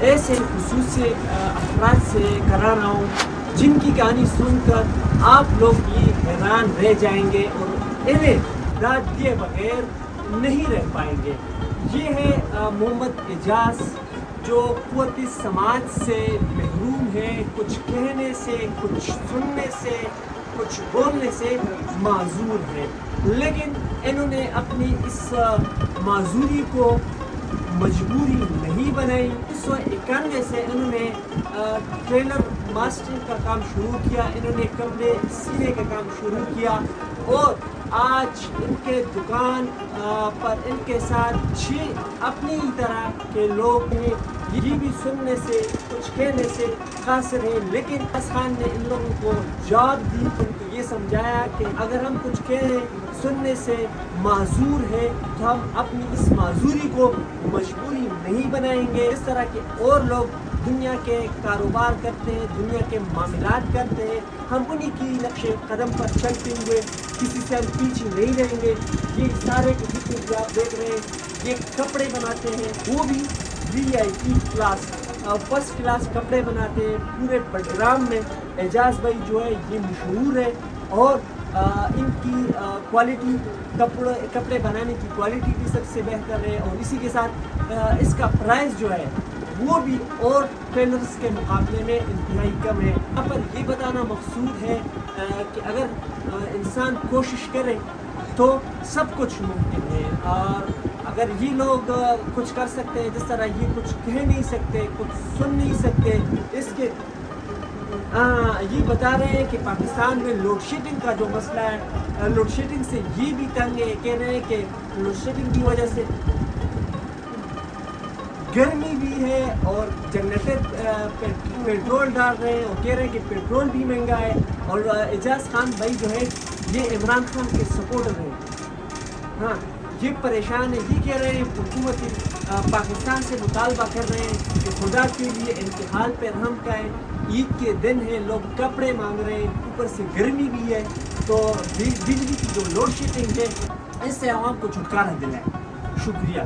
ایسے خصوصی افراد سے کرا رہا ہوں جن کی کہانی سن کر آپ لوگ بھی حیران رہ جائیں گے اور انہیں داد دیے بغیر نہیں رہ پائیں گے۔ یہ ہے محمد اعجاز، جو قوت سماعت سے محروم ہے، کچھ کہنے سے، کچھ سننے سے، کچھ بولنے سے معذور ہے، لیکن انہوں نے اپنی اس معذوری کو مجبوری نہیں بنائی۔ 1991 سے انہوں نے ٹریلر ماسٹرنگ کا کام شروع کیا، انہوں نے کپڑے سینے کا کام شروع کیا، اور آج ان کے دکان پر ان کے ساتھ 6 اپنی ہی طرح کے لوگ ہیں۔ یہ بھی سننے سے، کچھ کہنے سے قاصر ہے، لیکن اعجاز خان نے ان لوگوں کو جاب دی، ان کو یہ سمجھایا کہ اگر ہم کچھ کہنے سننے سے معذور ہے تو ہم اپنی اس معذوری کو مجبوری نہیں بنائیں گے۔ اس طرح کے اور لوگ دنیا کے کاروبار کرتے ہیں، دنیا کے معاملات کرتے ہیں، ہم انہی کی نقش قدم پر چلتے ہوئے کسی سے ہم پیچھے نہیں رہیں گے۔ یہ سارے جتنے بھی آپ دیکھ رہے ہیں، یہ کپڑے بناتے ہیں، وہ بھی VIP کلاس، فرسٹ کلاس کپڑے بناتے ہیں پورے بڈگرام میں۔ اعجاز بھائی جو ہے یہ مشہور ہے، اور ان کی کوالٹی، کپڑے بنانے کی کوالٹی بھی سب سے بہتر ہے، اور اسی کے ساتھ اس کا پرائز جو ہے وہ بھی اور ٹیلرز کے مقابلے میں انتہائی کم ہے۔ یہاں پر یہ بتانا مقصود ہے کہ اگر انسان کوشش کرے تو سب کچھ ممکن ہے، اور اگر یہ لوگ کچھ کر سکتے ہیں، جس طرح یہ کچھ کہہ نہیں سکتے، کچھ سن نہیں سکتے، اس کے یہ بتا رہے ہیں کہ پاکستان میں لوڈ شیڈنگ کا جو مسئلہ ہے، لوڈ شیڈنگ سے یہ بھی تنگ ہے، کہہ رہے ہیں کہ لوڈ شیڈنگ کی وجہ سے گرمی بھی ہے، اور جنریٹر پیٹرول ڈال رہے ہیں، اور کہہ رہے ہیں کہ پیٹرول بھی مہنگا ہے۔ اور اعجاز خان بھائی جو ہے یہ عمران خان کے سپورٹر ہیں، ہاں یہ پریشان ہے، یہ کہہ رہے ہیں حکومت پاکستان سے مطالبہ کر رہے ہیں کہ خدا کے لیے انتحال پہ رحم کریں، عید کے دن ہے، لوگ کپڑے مانگ رہے ہیں، اوپر سے گرمی بھی ہے، تو بجلی کی جو لوڈ شیڈنگ ہے اس سے عوام کو چھٹکارا دلائیں۔ شکریہ۔